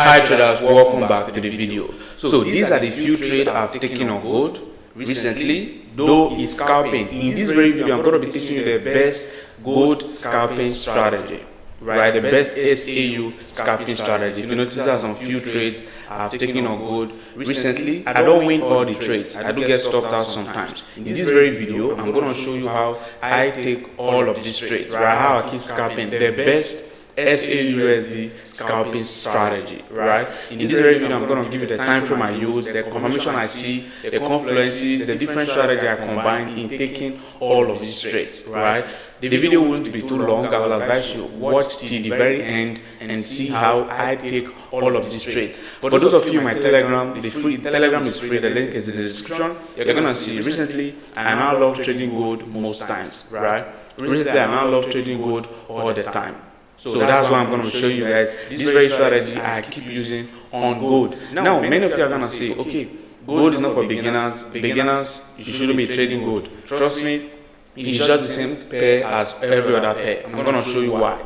Hi traders, welcome back to the video. So these are the few trades I've taken on gold recently, though it's scalping. In this very video, I'm going to be teaching you the best gold scalping strategy, right? The best SAU scalping strategy. If you notice, there's some few trades I've taken on gold recently. I don't win all the trades. I do get stopped out sometimes. In this very video, I'm going to show you how I take all of these trades, right? How I keep scalping the best XAUUSD scalping strategy, right? In this very video, I'm going to give you the time frame I use, the confirmation I see, the confluences, the different strategy I combine in taking all of these trades, right? The video won't be too long. I will advise you watch till the very end and see how I take all of these trades. For those of you in my Telegram, Telegram is free. The link is in the description. You're gonna see recently I now love trading gold most times, right? Recently I now love trading gold all the time. So that's why I'm going to show you guys this very strategy I keep using on gold. Now, many of you are going to say, okay, gold is not for beginners. Beginners, you shouldn't be trading gold. Trust me, it's just the same pair as every other pair. I'm going to show you why.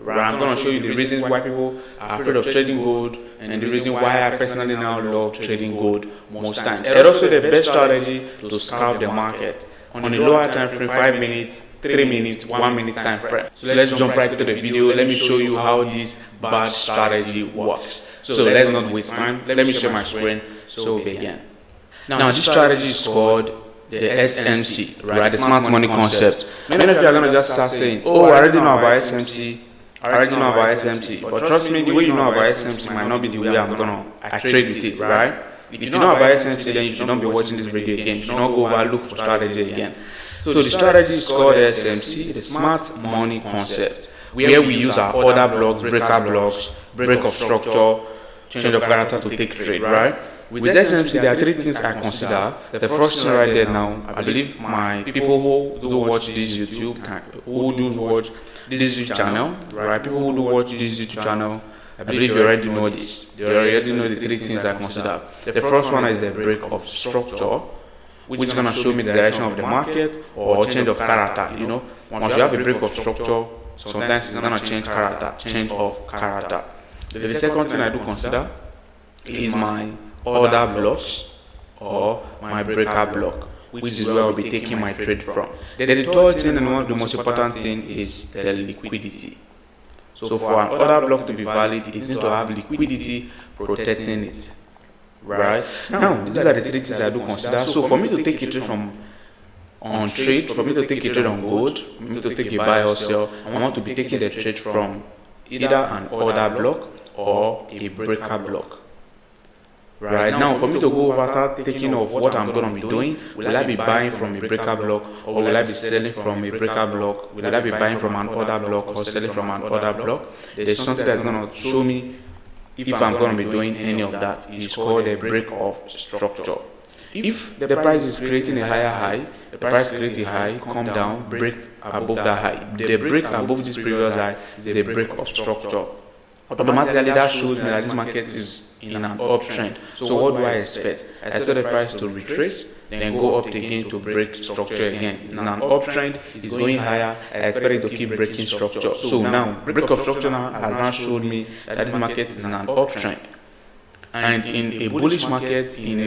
Right? I'm going to show you the reasons why people are afraid of trading gold and the reason why I personally now love trading gold most times. And also the best strategy to scalp the market on a lower time frame, 5 minutes, 3 minutes, 1 minute time frame. So let's jump right into the video. Let me show you how this bad strategy works. So let's not waste time. Let me share my screen so we begin. Now this strategy is called the SMC, right? The smart money concept. Many of you are gonna just start saying, "Oh, I already know about SMC. I already know about SMC." But trust me, the way you know about SMC might not be the way I trade with it, right? If you know about SMC, then you should not be watching this video again. You should not go over look for strategy again. So the strategy is called SMC, the smart money concept, where we use our order blocks, breaker blocks, break of structure, change of character to take trade, right? With SMC, there are three things I consider. The first thing right there now, I believe my people who do watch this YouTube channel, right? People who do watch this YouTube channel, I believe you already know this. You already know the three things I consider. The first one is the break of structure, which is going to show me the direction of the market or change of character. You know, once you have a break of structure, sometimes it's going to change character, change of character. The second thing I do consider is my order blocks or my breaker block, which is where I'll be taking my trade from. Then the third thing and one of the most important thing is the liquidity. So for an order block to be valid, it needs to have liquidity protecting it. Right? Now, these are the three things I do consider. So for me to take a trade for me to take a trade on gold, for me to take a buy or sell, I want to be taking the trade from either an order block or a breaker block. Right now, for me to go over, start taking of what I'm going to be doing, will I be buying from a breaker block or will I be selling from a breaker block? Will I be buying from an order block or selling from an order block? There's something that's going to show me if I'm going to be doing any of that. It's called a break of structure. If the price is creating a higher high, the price creates a high, come down, break above that high. The break above this previous high is a break of structure. Automatically that shows me that this market is in an uptrend. So what do I expect? I expect the price to retrace, then go up again to break structure again. It's in an uptrend, it's going higher, I expect it to keep breaking structure. So now, break of structure now has now showed me that this market is in an uptrend. And in a bullish market, in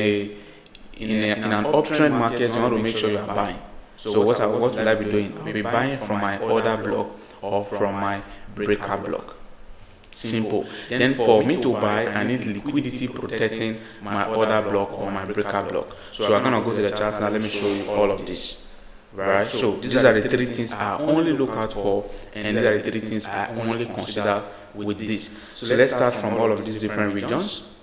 an uptrend market, you want to make sure you are buying. So what will I be doing? I'll be buying from my order block or from my breaker block. Simple. Then for me to buy, I need liquidity protecting my order block or my breaker block. So I'm gonna go to the chart now. Let me show you all of this. Right. So these are the three things I only look out for, and these are the three things I only consider with this. So let's start from all of these different regions.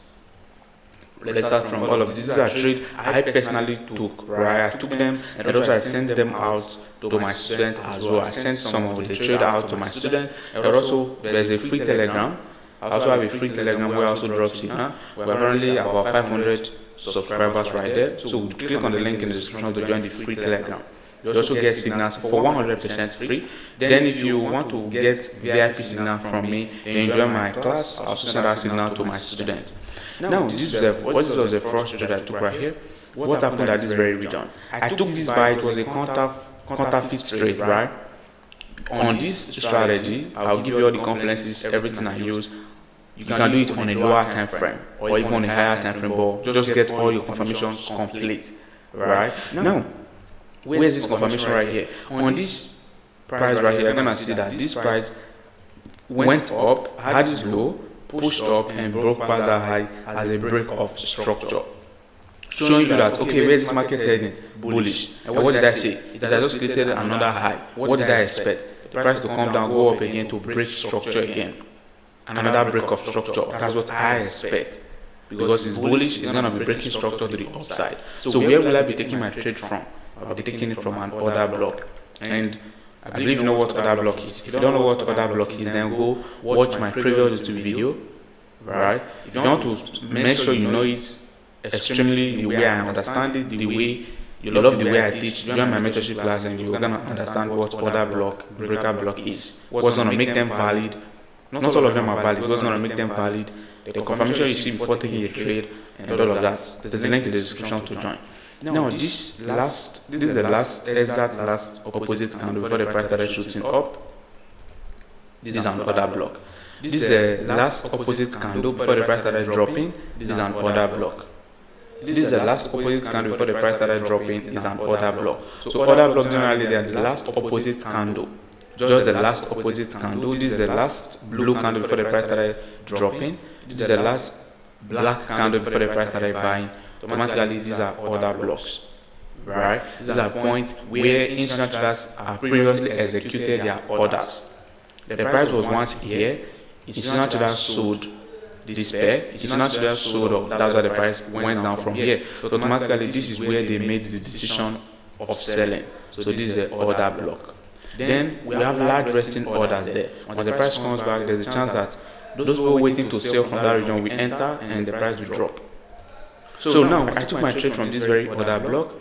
Let's start from all of this. These are trade I personally took, right? I took them and also I sent them out to my student as well. I sent some of the trade out to my student. And also there's a free Telegram. I also have a free Telegram where I also drop signal. We're currently about 500 subscribers right there. So click on the link in the description to join the free Telegram. You also get signals for 100% free. Then if you want to get VIP signal from me and enjoy my class, I'll also send that signal to my student. Now, this was the first trade I took right here. What happened at this very region? I took this buy, it was a counterfeit trade, right? On this strategy, I'll give you all the confluences, everything I use. you can do it on a lower time frame or even on a higher time frame, but just get all your confirmations complete, right? Now, where's this confirmation right here? On this price right here, you're gonna see that this price went up, had this low, pushed up, and broke past that high as a break of structure, showing you that, okay, where's this market heading? Bullish. And what did I say? It has just created another high. What did I expect? The price to come down, go up again, to break structure again. Another break of structure. That's what I expect. Because it's bullish, it's going to be breaking structure to the upside. So where will I be taking my trade from? I'll be taking it from an order block. And I believe you know what order block is. If you don't know what order block is, then go watch my previous YouTube video. Right? If you want to make sure you know it extremely the way I understand it, the way you love the way I teach, join my mentorship class and you're going to understand what order block, breaker block is. What's going to make them valid. Not all of them are valid. What's going to make them valid, the confirmation you see before taking a trade, and all of that. There's a link in the description to join. Now, this is the exact last opposite candle before the price started shooting up. This is an order block. This is the last opposite candle before the price started dropping. This is an order block. This is the last opposite candle before the price started dropping. Is an order block. So order block generally they are the last opposite candle. Just the last opposite candle. This is the last blue candle before the price started dropping. This is the last black candle before the price started buying. Automatically, these are order blocks, right? These are points where institutional traders have previously executed their orders. The price was once here. Institutional traders sold this pair. Institutional traders sold off. That's why the price went down from here. So automatically, this is where they made the decision of selling. So this is the order block. Then we have large resting orders there. Once the price comes back, there's a chance that those people waiting to sell from that region will enter and the price will drop. So now I took my trade from this very order block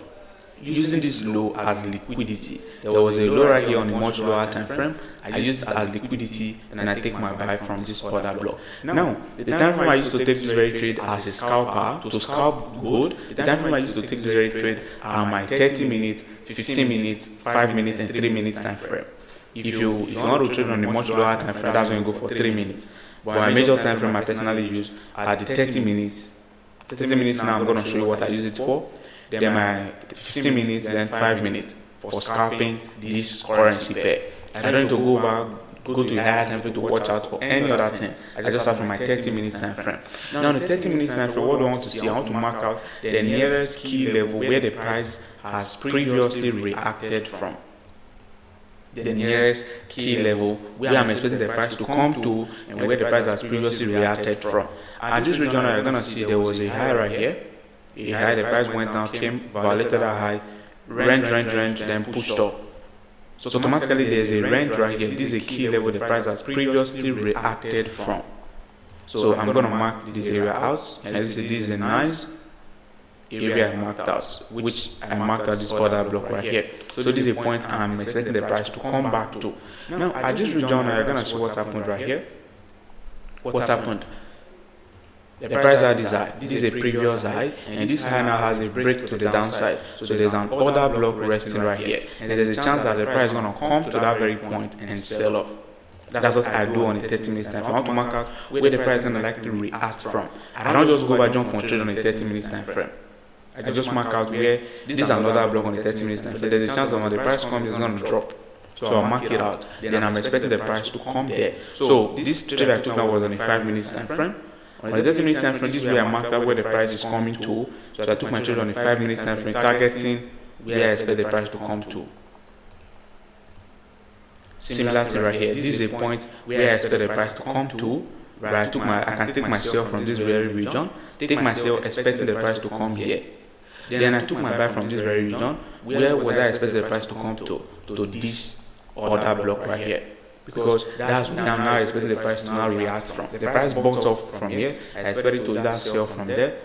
using this low as liquidity. There was a low right here on a much lower time frame. I use it as liquidity and I take my buy from this order block. Now, the time frame I used to take this very trade as a scalper to scalp gold, the time frame I used to take this very trade are my 30 minutes, 15 minutes, 5 minutes, and 3 minutes time frame. If you want to trade on a much lower time frame, that's when you go for 3 minutes. But my major time frame I personally use are the 30 minutes. 30 minutes now, I'm going to show you what I use it for. Then my 15 minutes, then 5 minutes for scalping this currency pair. I don't need to go to a higher time frame to watch out for any other thing. I just start from my 30 minutes time frame. Now, on the 30 minutes time frame, what do I want to see? I want to mark out the nearest key level where the price has previously reacted from. The nearest key level where I'm expecting the price to come to and where the price has previously reacted from. At this region, you're going to see there was a high right here. A high, the price went down, came, violated a high, range, then pushed up. So automatically there's a range right here. This is a key level the price has previously reacted from. So I'm going to mark this area out. And this is a nice area I marked out, which I marked out this order block right here. So this is a point I'm expecting the price to come back to. Now at this region, you're going to see what's happened right here. What's happened? The price had this high. This is a previous high, and this high now has a break to the downside. So there's an order block resting right here, and there's a chance that the price is going to come to that very point and sell off. That's what I do on a 30 minutes time. If I want to mark out where the price is going to likely react from, I don't just go over jump on trade on a 30 minutes time frame. I just mark out where this is another block on the 30 minutes time frame. There's a chance that when the price comes, it's going to drop. So I'll mark it out. Then I'm expecting the price to come there. So this trade I took now was on a 5 minutes time frame. On the 30 minutes time frame, this is where I marked out where the price is coming to. So I took my trade on a 5 minutes time frame, targeting where I expect the price to come to. Similar thing right here. This is a point where I expect the price to come to. Where I can take my sell from this very region, take my sell expecting the price to come here. Then I took my buy from this very region. Where was I expecting the price to come to? To this order block right here. Because that's where I'm now expecting the price to now react from. The price bought off from here, I expect it to that sell from there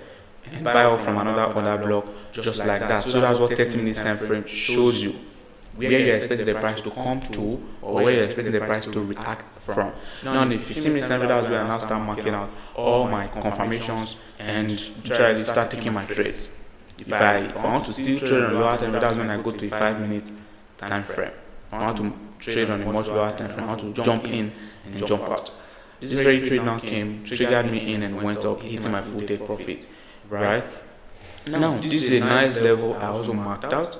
and buy off from another order block just like that. So that's what 30 minutes time frame shows you. Where you're expecting the price to come to or where you're expecting the price to react from. Now in the 15 minutes time frame, that's where I now start marking out all my confirmations and try to start taking my trades. If I want to still trade on lower time frame, that's when I go to a 5 minute time frame. I want to trade on a much lower time frame. I want to jump in and jump out. this very trade now came, triggered me in and went up, hitting my full take profit, right? Now, this is a nice level I also marked out.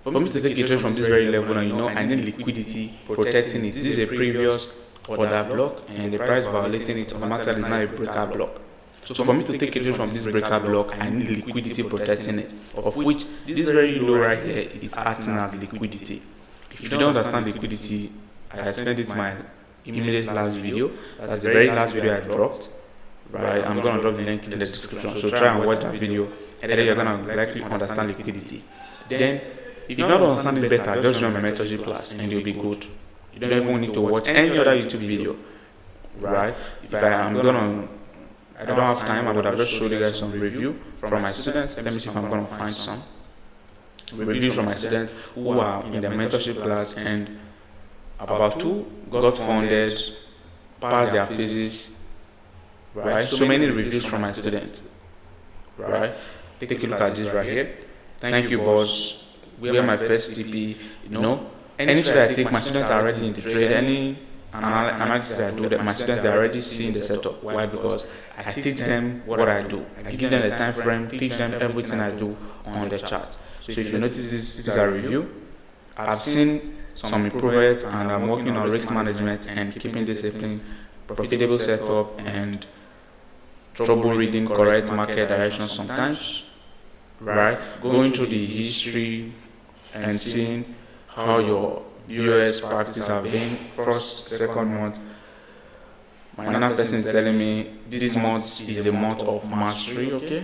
For me to take a trade from this very level, and I need liquidity protecting it. This is a previous order block, and the price violating it automatically is now a breakout block. So for me to take a trade from this breakout block, I need liquidity protecting it, of which this very low right here is acting as liquidity. If you don't understand liquidity, I explained it in my immediate last video. That's the very last video I dropped. Right, I'm gonna drop the link in the description. So try and watch that video, and then you're gonna likely understand liquidity. Then, if you don't understand this better, just join my mentorship class, and you'll be good. You don't even need to watch any other YouTube video. Right? If I don't have time, I would have just showed you guys some review from my students. Let me see if I'm gonna find some reviews from my students who are in the mentorship class, and about 2 got funded, passed their phases. Right, so many reviews from my students. Right, take a look at this right here. Thank you, boss. We are my first TP. Any trade I take, my students are already in the trade. Any analysis I do, that my students are already seeing the setup. Why? Because I teach them what I do. I give them the time frame, teach them everything I do on the chart. So if you notice, this is a review. I've seen some improvements, and I'm working on risk management and keeping discipline, profitable setup, and trouble reading correct market direction sometimes, right? Going through the history and seeing how your US practice have been, first, second month. My another person is telling me this month is a month of mastery, okay?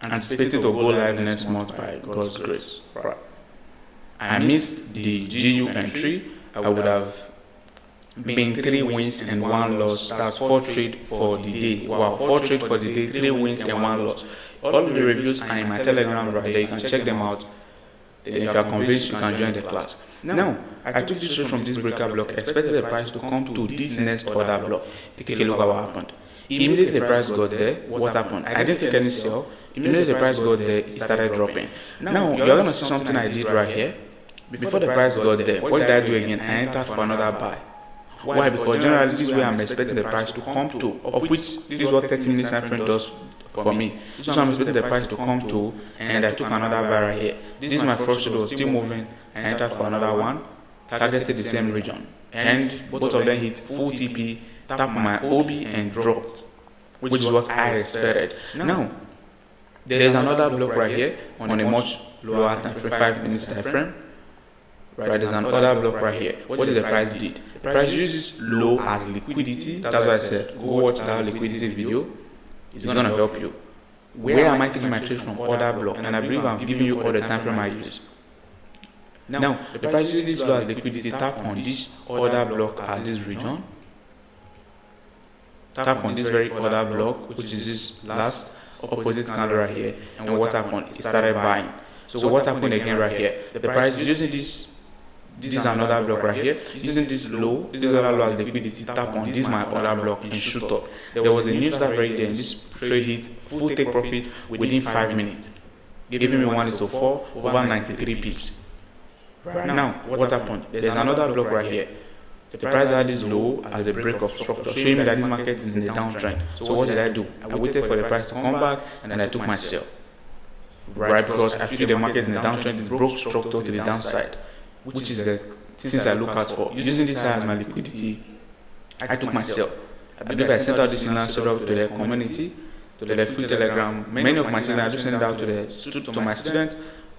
Anticipated to go live next month by God's grace, right? I missed the GU entry. I would have been 3 wins and 1 loss. That's 4 trade for the day. Wow, 4 trade for the day, 3 wins and 1 loss. All of the reviews are in my Telegram right there. You can check them out. Then if you are convinced, you can join the class. Now, I took this trade from this breakout block, expected the price to come to this next order block. Take a look at what happened. Immediately the price got there, what happened? I didn't take any sell. Immediately the price got there, it started dropping. Now, you're going to see something I did right here. Before the price got there, what did I do again? I entered for another buy. Why? Because generally this is where I'm expecting the price to come to, of which this is what 30 minutes time frame does for me. So I'm expecting the price to come to, and I took another buy right here. This is my first trade, was still moving. I entered for another one, targeted the same region, and both of them hit full TP, tapped my OB and dropped, which is what I expected. Now, there's another block right here on a much lower time frame, 5 minutes time frame. Right, there's another block right here. What did the price did? The price uses low as liquidity. That's why I said go watch that liquidity video. It's gonna help you. Where am I taking my trade from? Order block, and I believe I'm giving you all the time frame I use. Now, the price uses low as liquidity. Tap on this order block at this region. Tap on this very order block, which is this last opposite candle right here. And what happened? It started buying. So what happened again right here? The price is using this is another block right here. Using this low, this other low as liquidity, tap on this my other block and shoot up. There was a new start right there, and this trade hit full take profit within 5 minutes, giving me 1:4 over 93 pips. Right now, what happened? There's another block right here. The price had this low as a break of structure, showing me that this market is in the downtrend. So what did I do? I waited for the price to come back, and then I took my sell. Right, because I feel the market is in the downtrend, it's broke structure to the downside, which is the things I look out for. Using this as my liquidity, I took my sell. I believe I sent out this signal straight up to the community, to the free Telegram. Many of my signals I just sent out to my students,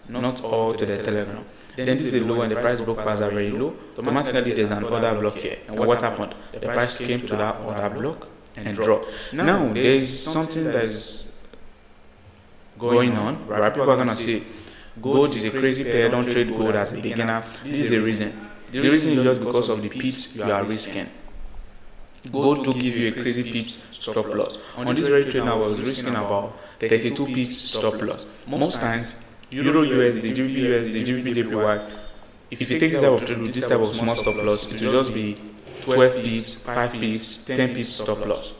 not all to the Telegram. Then this is a low, and the price broke past are very low. Automatically there's an order block here. And what happened? The price came to that order block and dropped. Now there is something that is going on, right? People are gonna say gold is a crazy pair, don't trade gold as a beginner. This is a reason. The reason is just because of the pips you are risking. Gold to give you a crazy pips stop loss. On this very trade now, I was risking about 32 pips stop loss. Most times, Euro USD, GBP USD, GBP JPY, if you take this type of trade with this type of small stop loss, it will just be 12 pips, 5 pips, 10 pips stop loss.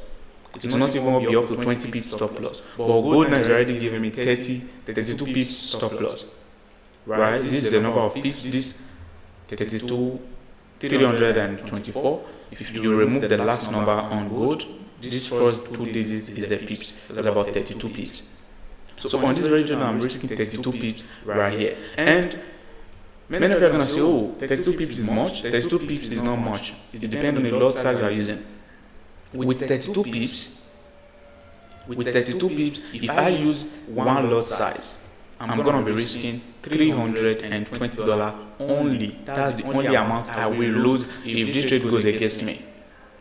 It will not even be up to 20 pips stop loss. But gold now is already giving me 32 pips stop loss. Right? This is the number of pips. This 32, 324. if you remove the last number on gold, this first 2 digits is the pips. That's about 32 pips. So on this very journal, I'm risking 32 pips right here. And many of you are going to say, oh, 32 pips is much. 32 pips is not much. It depends on the lot size you are using. With 32 pips, if I use one lot size, I'm going to be risking $320 only. That's the only amount I will lose if this trade goes against me.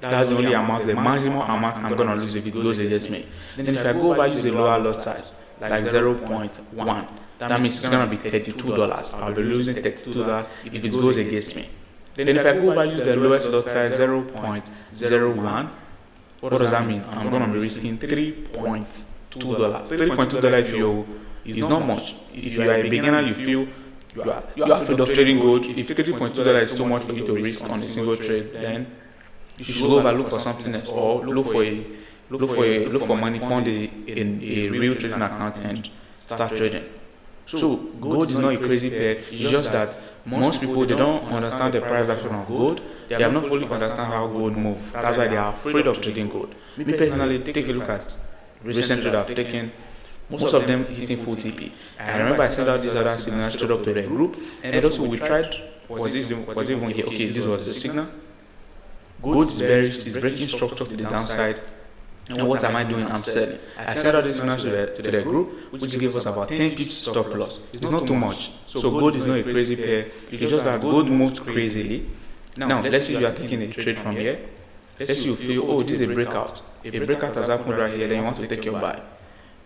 That's the only amount, the maximum amount I'm going to lose if it goes against me. Then if I go over use a lower lot size, like 0.1, that means it's going to be $32. I'll be losing $32 if it goes against me. Then if I go over use the lowest lot size, 0.01, what does that mean? I'm going to be risking $3.2. $3.2 if you is not much. If you are a beginner, you feel you are afraid of trading gold. If $3.2 is too much for you to risk on a single trade, then you should go over look for something else, or look for money, fund a real trading account and start trading. So gold is not a crazy pair. It's just that most people, they don't understand the price action of gold. They have not fully understand how gold moves. That's why they are afraid of trading gold. Me personally, take a look at recent trade I've taken. Most of them hitting full TP. I remember I sent out these other signals straight up to the group, and also we tried. Was it even here? Okay, this was the signal. Gold is bearish, is breaking structure to the downside. And what am I doing? I'm selling. I sent out these signals to the group, which gave us about 10 pips stop loss. It's not too much. So gold is not a crazy pair. It's just that gold moves crazily. Now, let's say you are taking a trade from here. Let's say you feel, oh, this is a breakout. A breakout has happened right here, then you want to take your buy.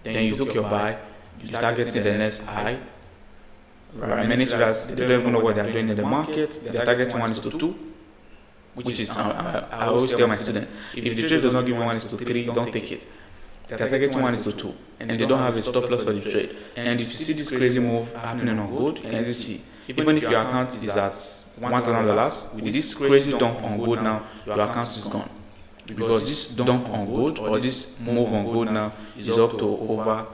Then you took your buy, you target in the next high. Right? Many traders, they don't even know what they are doing in the market. Their target 1:2, which is, I always tell my students, if the trade does not give 1:3, don't take it. Their target 1:2, and they don't have a stop loss for the trade. And if you see this crazy move happening on gold, you can see, even if your account is at $1,000, with this crazy dump on gold now, your account is gone. Because this dump on gold, or this move on gold now, is up to over,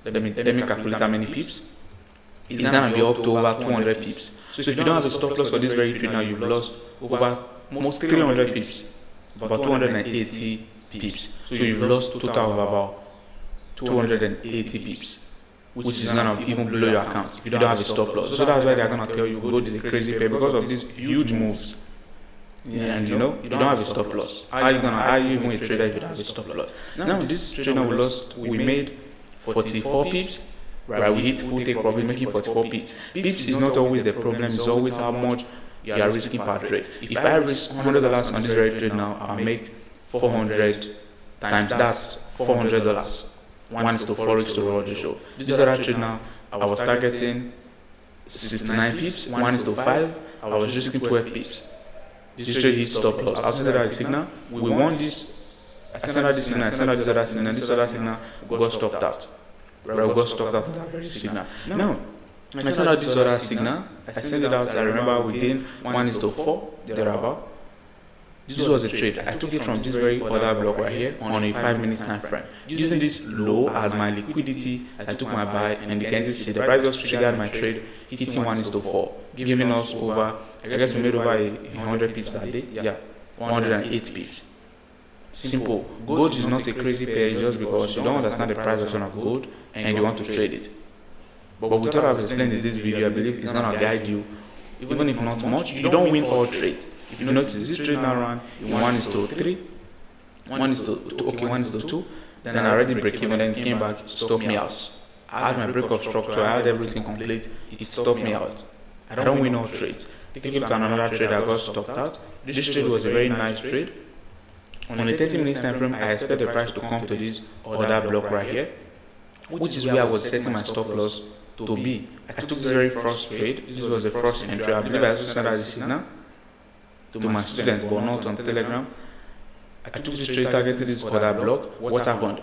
let me calculate how many pips. It's going to be up to over 200 pips. So if you don't have a stop loss for this very trade now, you've lost over almost 300 pips, about 280 pips. So you've lost total of about 280 pips, which is going to even blow your account if you don't have a stop loss. So that's why they're going to tell you gold is a crazy pair, because of these huge moves. Yeah, and you don't have a stop loss. How are you even a trader if you don't have a stop loss? Now this trader we made 44 pips. Right, we hit full take profit, making 44 pips. Pips is not always the problem, it's always how much you are risking per trade. If I risk $100 on this very trade now, I'll make 400 times, that's $400. One is to Forex to roll the show. This other trade now, I was targeting 69 pips, 1:5, I was risking 12 pips. This trade hit stop loss. I'll send out a signal. We want this. I send out this signal, I send out this other signal, and this other signal got stopped out. Right, we got stopped out of that very signal. Now, I send out this other signal. I send it out. I remember within 1:4, thereabout. This was a trade. I took it from this very other block right here on a 5-minute time frame. Using this low as my liquidity, I took my buy, and you can see the price just triggered my trade, hitting 1:4, giving us over, I guess we made over 100 pips that day. Yeah, 108 pips. Simple. Gold is not a crazy pair just because you don't understand the price action of gold and you want to trade it. But we thought I've explained in this video, I believe it's going to guide you, even if not much. You don't win all trades. If you notice this trade now run in 1:3, 1:2, then I already break even, then it came back, stopped me out. I had my break of structure, I had everything complete, it stopped me out. I don't win all trades. Take a look at another trade I got stopped out. This trade was a very nice trade. On a 30-minute time frame, I expect the price to come to this other block right here, which is where I was setting my stop loss to be. I took this very first trade. This was the first entry. I believe I also sent out a signal to my students, but not on Telegram. I took this trade targeting this other block. What happened?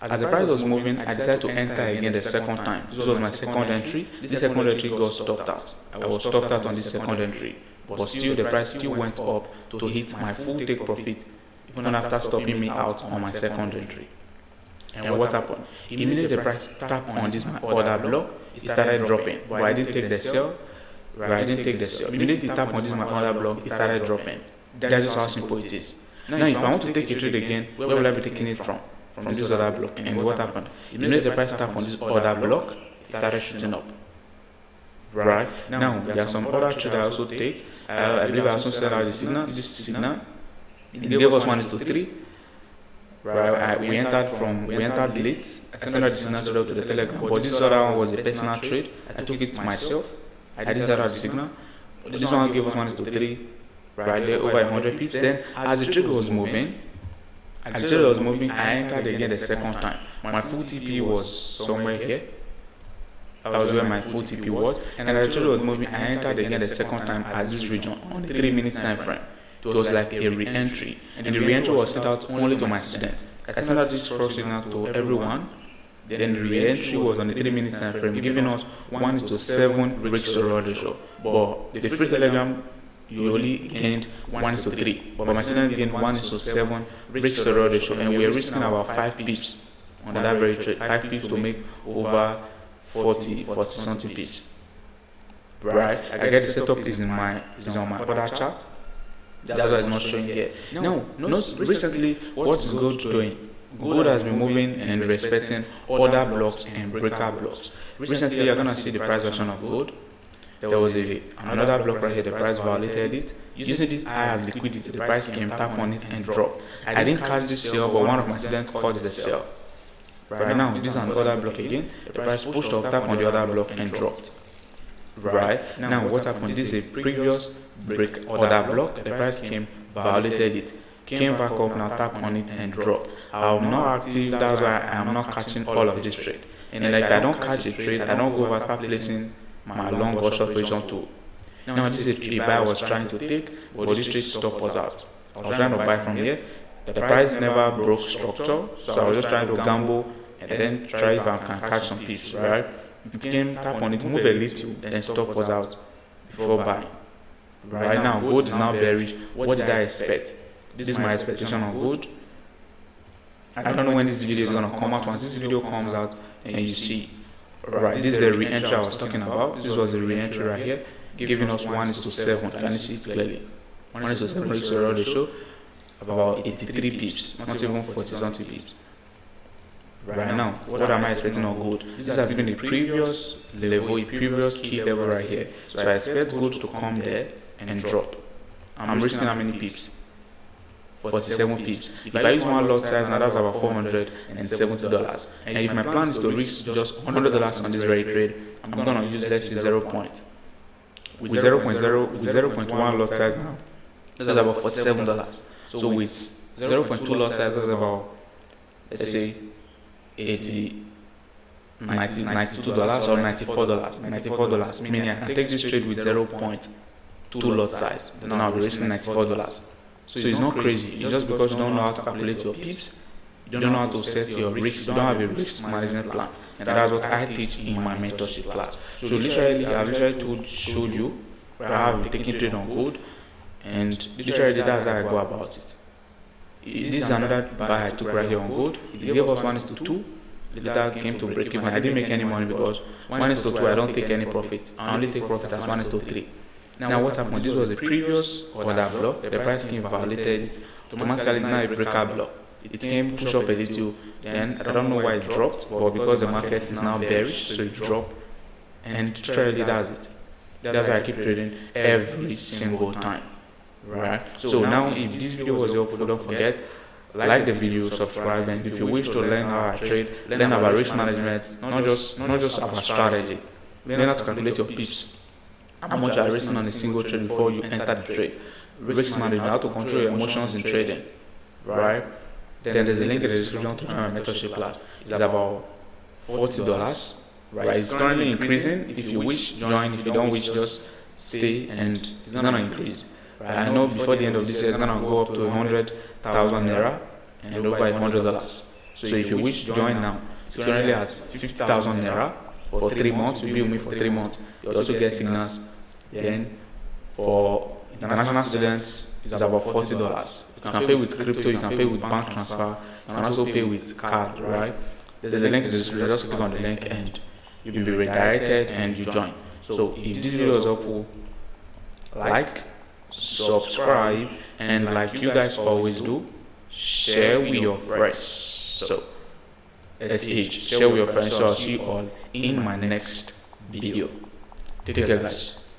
As the price was moving, I decided to enter again the second time. This was my second entry. This second entry got stopped out. I was stopped out on this second entry, but still the price still went up to hit my full take profit, even after stopping me out on my second entry. And what happened? Immediately the price tapped on this my other block, it started dropping, but I didn't take the sell. Immediately it tapped on this my other block, it started dropping. That's just how simple it is. Now, if I want to take a trade again, where will I be taking it from? From this other block. And what happened? You know, the price tap on this other block, it started shooting up. Right? Now, there are some other trades I also take. I believe I also sell out the signal. This signal, it gave us 1:3. Right? We entered late. I sent out the signal to the Telegram. But this other one was a personal trade. I took it myself. I did send out the signal. But this one gave us 1:3. Right there, over 100 pips. Then, as the trade was moving, I entered again the second time. My full TP was somewhere here. That was where my full TP was. And as the trade was moving, I entered again the second time at this region on the 3 minutes time frame. It was like a re-entry. And the re-entry was sent out only to my students. I sent out this first signal to everyone. Then the re-entry was on the 3 minutes time frame, giving us 1:7 risk to reward ratio. But the free Telegram, you only gained 1:3, but my students gained 1:7 risk to reward ratio, and we are risking about 5 pips on that very trade, 5 pips to make over 40 something pips. Right? I guess the setup is on my other chart. That's why it's not showing here. Now, recently, what is gold doing? Gold has been moving and respecting other blocks and breaker blocks. Recently, you're gonna see the price action of gold. There was another block right here, the price violated it. Using this high as liquidity, the price came, tap on it and dropped. I didn't catch this sell, but one of my students caught the sell. Right now, this is another block again. The price pushed up, tap on the other block and dropped. Right now, what happened? This is a previous break other block. The price came, violated it, came back up, now tap on it and dropped. I'm not active, that's why I'm not catching all of this trade. And like I don't catch a trade, I don't go over start placing my long or short position too. Now this is a buy I was trying to take, but this trade stop was out. I was trying to buy from here. The price never broke structure, so I was just trying to gamble and then try if I can catch some pips, right? It came, tap on it, move a little, then stop was out before buying. Right now, gold is now bearish. What did I expect? This is my expectation on gold. I don't know when this video is going to come out. Once this video comes out and you see, right, this is the re-entry I was talking about. This was the re-entry right here, giving us 1:7. Can you see it clearly? 1:7 risk to reward ratio, about 83 pips, not even 40 something pips. Right now, what am I expecting on gold? This has been the previous level, a previous key level right here. So I expect gold to come there and drop. I'm risking how many pips? 47 pips. If I use one lot size, now that's about $470. And if my plan is to risk just $100 on this very trade, I'm gonna use, let's say, 0. With 0.1 lot size now, that's about $47. So with 0.2 lot size, that's about, let's say, $92 or $94, meaning I can take this trade with 0.2 lot size. Then I'll be risking $94. So it's not crazy. It's just because you don't know how to calculate your pips, you don't know how to set your risk, you don't have a risk management plan. And that's what I teach in my mentorship class. So literally, I literally showed you where I have been taking trade on gold, and literally that's how I go about it. This is another buy I took right here on gold. It gave us 1:2. Later came to break even. I didn't make any money because 1:2 I don't take any profit. I only take profit as 1:3. Now what happened? This was a previous order block. The price came, violated it. Automatically it's now a breaker block. It came, push up a little, then I don't know why it dropped, but because the market is now bearish, so it dropped. And literally that's it. That's why I keep trading every single time. Right? So now if this video was helpful, don't forget, like the video, subscribe, and if you wish to learn how I trade, learn about risk management, not just about strategy, learn how to calculate your pips. How much you are risking on a single trade before you enter the trade. Risk management, how to control your emotions in trading. Right? Then there's a link in the description to join my mentorship class. It's about $40. Right? It's currently increasing. If you wish, join. If you don't wish, just stay, and it's gonna increase. Right? I know before the end of this year, it's gonna go up to 100,000 naira and over $100. So if you wish, join now. It's currently at 50,000 naira. For 3 months, you be with me for 3 months. You also get signals. Then for international students, it's about $40. You can pay with crypto, you can pay with bank transfer, you can also pay with card, right? There's a link in the description. Just click on the link and you'll be redirected and you join. So if this video is helpful, like, subscribe, and like you guys always do, share with your friends. So share with your friends. So I'll see you all in my next video. Take care, guys.